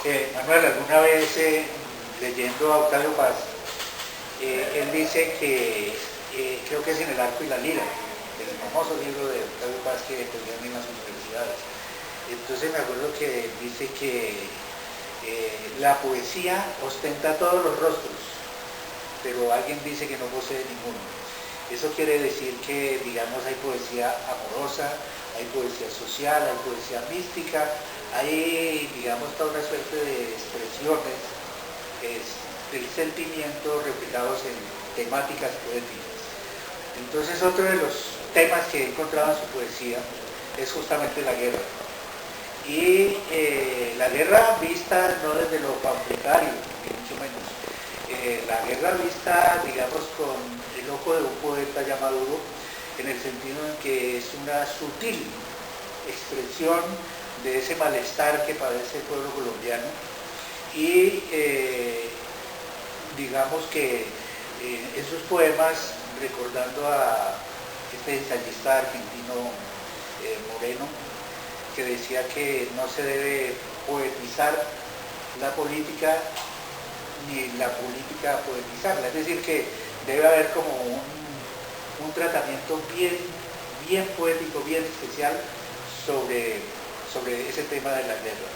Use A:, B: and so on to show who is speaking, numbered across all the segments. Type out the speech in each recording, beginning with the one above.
A: Manuel, alguna vez leyendo a Octavio Paz, él dice que, creo que es en El Arco y la Lira, el famoso libro de Octavio Paz que estudian en las universidades. Entonces me acuerdo que dice que la poesía ostenta todos los rostros, pero alguien dice que no posee ninguno. Eso quiere decir que, digamos, hay poesía amorosa, hay poesía social, hay poesía mística, hay, digamos, toda una suerte de expresiones del sentimiento reflejados en temáticas poéticas. Entonces, otro de los temas que he encontrado en su poesía es justamente la guerra. Y la guerra vista no desde lo pamfletario, ni mucho menos. La guerra vista, digamos, con el ojo de un poeta ya maduro, en el sentido en que es una sutil expresión de ese malestar que padece el pueblo colombiano y digamos que en sus poemas, recordando a este ensayista argentino Moreno, que decía que no se debe poetizar la política ni la política poetizarla, es decir, que debe haber como un tratamiento bien poético, bien especial sobre ese tema de la guerra.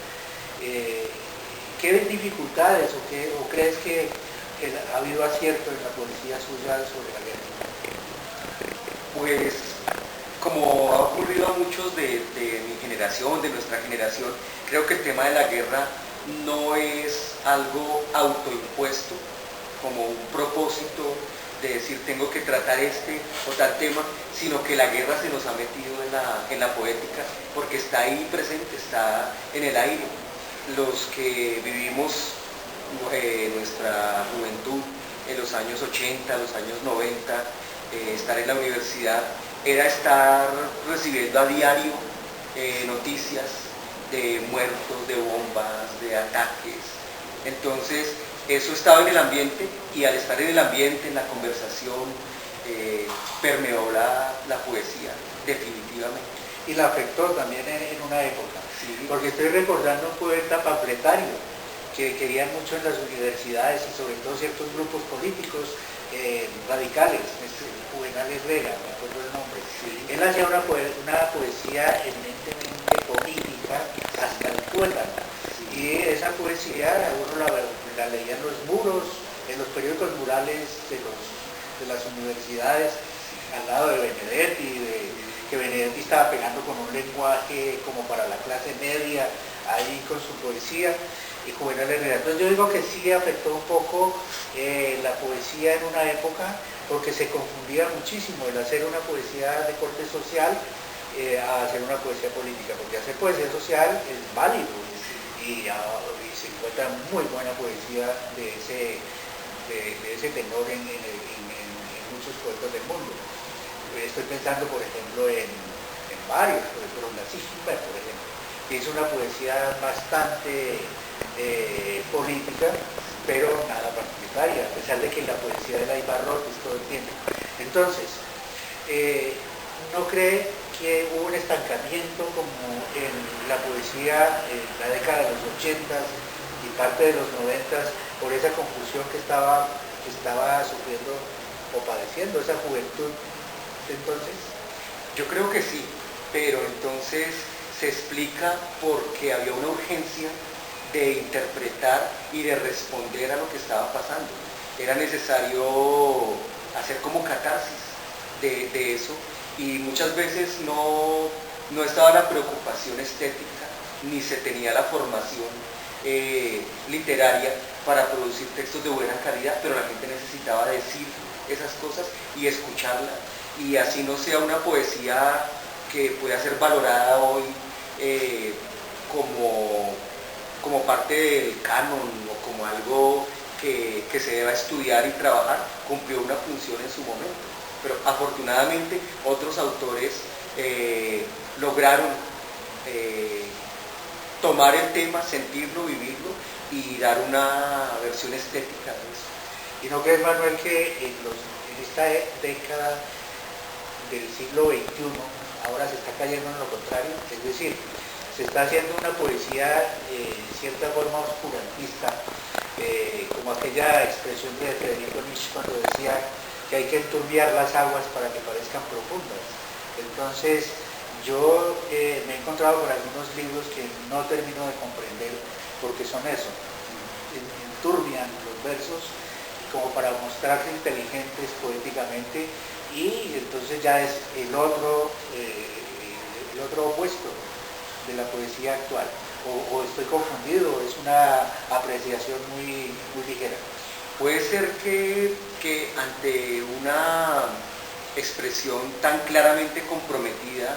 A: ¿Qué dificultades o crees que ha habido acierto en la poesía suya sobre la guerra?
B: Pues como ha ocurrido a muchos de mi generación, de nuestra generación, creo que el tema de la guerra no es algo autoimpuesto, como un propósito de decir tengo que tratar este o tal tema, sino que la guerra se nos ha metido en la poética porque está ahí presente, está en el aire. Los que vivimos nuestra juventud en los años 80, los años 90, estar en la universidad, era estar recibiendo a diario noticias de muertos, de bombas, de ataques. Entonces, eso estaba en el ambiente y al estar en el ambiente, en la conversación, permeó la poesía, definitivamente.
A: Y la afectó también en una época,
B: sí.
A: Porque estoy recordando un poeta pamfletario que querían mucho en las universidades y sobre todo ciertos grupos políticos radicales, Juvenal Herrera, me acuerdo el nombre.
B: Sí.
A: Él hacía una poesía eminentemente política hasta el tuétano. Y esa poesía uno la leía en los muros, en los periódicos murales de las universidades, al lado de Benedetti, que Benedetti estaba pegando con un lenguaje como para la clase media, ahí con su poesía, y Juvenal Herrera. Entonces yo digo que sí afectó un poco la poesía en una época, porque se confundía muchísimo el hacer una poesía de corte social a hacer una poesía política, porque hacer poesía social es válido, y se encuentra muy buena poesía de ese tenor en muchos poetas del mundo. Estoy pensando, por ejemplo, en varios, por ejemplo, Narciso Gilbert, por ejemplo, que hizo una poesía bastante política, pero nada partidaria, a pesar de que la poesía de la Ibarrotes todo el tiempo. Entonces, ¿no cree que hubo un estancamiento como en la poesía en la década de los 80 y parte de los 90 por esa confusión que estaba sufriendo o padeciendo esa juventud de entonces?
B: Yo creo que sí, pero entonces se explica porque había una urgencia de interpretar y de responder a lo que estaba pasando. Era necesario hacer como catarsis de eso, y muchas veces no estaba la preocupación estética, ni se tenía la formación literaria para producir textos de buena calidad, pero la gente necesitaba decir esas cosas y escucharla, y así no sea una poesía que pueda ser valorada hoy como parte del canon o como algo que se deba estudiar y trabajar, cumplió una función en su momento. Pero afortunadamente otros autores lograron tomar el tema, sentirlo, vivirlo y dar una versión estética de eso.
A: ¿Y no crees, Manuel, que en esta década del siglo XXI ahora se está cayendo en lo contrario? Es decir, se está haciendo una poesía en cierta forma oscurantista, como aquella expresión de Federico Nietzsche cuando decía que hay que enturbiar las aguas para que parezcan profundas. Entonces, yo me he encontrado con algunos libros que no termino de comprender porque son eso, enturbian los versos como para mostrarse inteligentes poéticamente, y entonces ya es el otro opuesto de la poesía actual. O estoy confundido, es una apreciación muy ligera.
B: Puede ser que ante una expresión tan claramente comprometida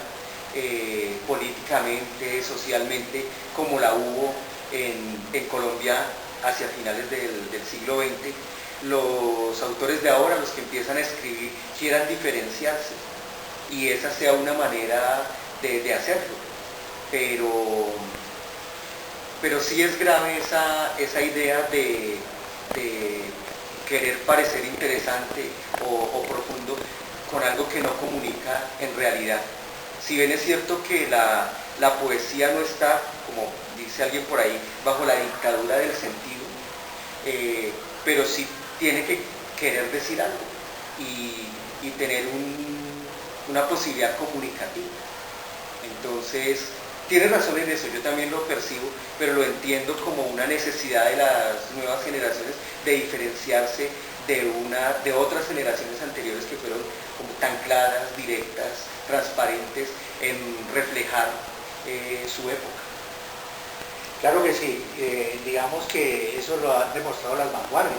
B: políticamente, socialmente, como la hubo en Colombia hacia finales del siglo XX, los autores de ahora, los que empiezan a escribir, quieran diferenciarse y esa sea una manera de hacerlo. Pero sí es grave esa idea de querer parecer interesante o profundo con algo que no comunica en realidad. Si bien es cierto que la poesía no está, como dice alguien por ahí, bajo la dictadura del sentido, pero sí tiene que querer decir algo y tener una posibilidad comunicativa. Entonces, tiene razón en eso, yo también lo percibo, pero lo entiendo como una necesidad de las nuevas generaciones de diferenciarse de otras generaciones anteriores que fueron como tan claras, directas, transparentes en reflejar su época.
A: Claro que sí, digamos que eso lo han demostrado las vanguardias,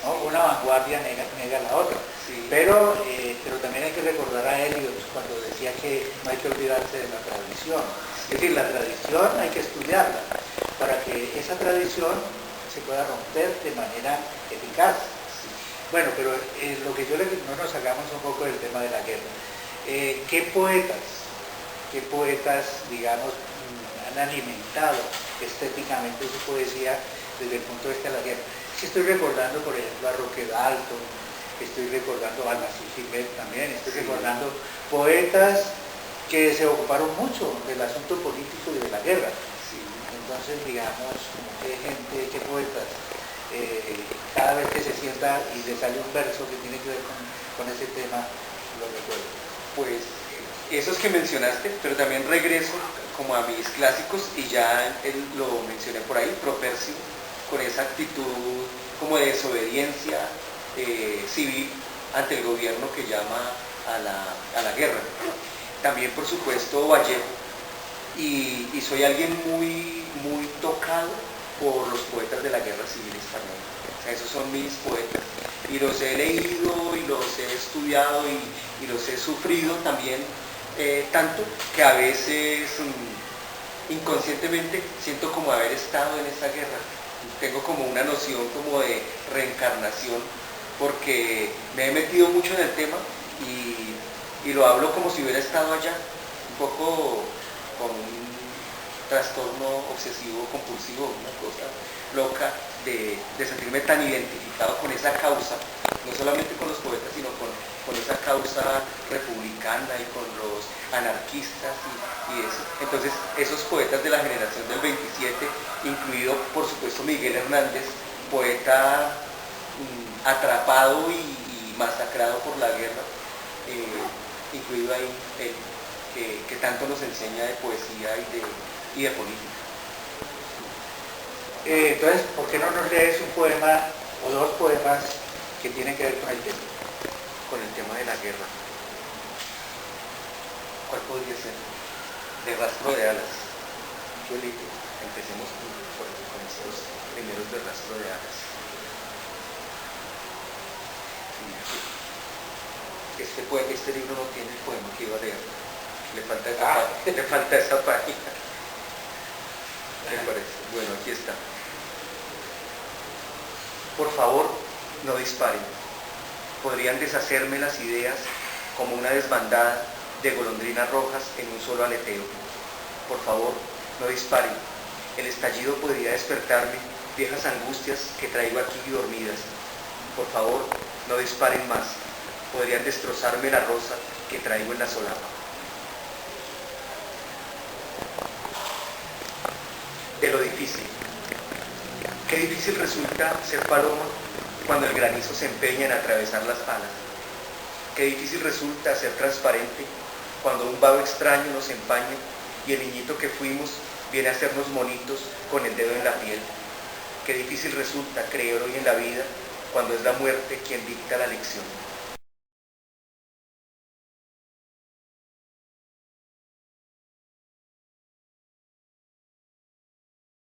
A: ¿no? Una vanguardia nega la otra,
B: Sí.
A: pero también hay que recordar a Eliot cuando decía que no hay que olvidarse de la tradición. Es decir, la tradición hay que estudiarla para que esa tradición se pueda romper de manera eficaz. Bueno, pero lo que no nos hagamos un poco del tema de la guerra. ¿Qué poetas, digamos, han alimentado estéticamente su poesía desde el punto de vista de la guerra? Sí, estoy recordando, por ejemplo, a Roque Dalton, estoy recordando a Nassim Hikmet también, estoy recordando poetas que se ocuparon mucho del asunto político y de la guerra.
B: Sí.
A: Entonces, digamos, qué gente, qué poetas, cada vez que se sienta y le sale un verso que tiene que ver con ese tema, lo recuerdo.
B: Pues esos que mencionaste, pero también regreso como a mis clásicos y ya lo mencioné por ahí, Propercio, con esa actitud como de desobediencia civil ante el gobierno que llama a la guerra. También, por supuesto, Vallejo, y soy alguien muy tocado por los poetas de la Guerra Civil Española. O sea, esos son mis poetas y los he leído y los he estudiado y los he sufrido también, tanto que a veces inconscientemente siento como haber estado en esa guerra. Tengo como una noción como de reencarnación porque me he metido mucho en el tema y lo hablo como si hubiera estado allá, un poco con un trastorno obsesivo compulsivo, una cosa loca de sentirme tan identificado con esa causa, no solamente con los poetas, sino con esa causa republicana y con los anarquistas y eso. Entonces, esos poetas de la generación del 27, incluido por supuesto Miguel Hernández, poeta atrapado y masacrado por la guerra, incluido ahí él, que tanto nos enseña de poesía y de política.
A: Entonces, ¿por qué no nos lees un poema o dos poemas que tienen que ver con el tema?
B: Con el tema de la guerra. ¿Cuál podría ser? De Rastro de Alas.
A: Yo elijo.
B: Empecemos con estos primeros de Rastro de Alas. Este libro no tiene el poema que iba a leer. Le falta esa página. ¿Qué parece? Bueno, aquí está. Por favor, no disparen. Podrían deshacerme las ideas como una desbandada de golondrinas rojas en un solo aleteo. Por favor, no disparen. El estallido podría despertarme viejas angustias que traigo aquí dormidas. Por favor, no disparen más. Podrían destrozarme la rosa que traigo en la solapa. difícil. Qué difícil resulta ser paloma cuando el granizo se empeña en atravesar las alas. Qué difícil resulta ser transparente cuando un vago extraño nos empaña y el niñito que fuimos viene a hacernos monitos con el dedo en la piel. Qué difícil resulta creer hoy en la vida cuando es la muerte quien dicta la lección.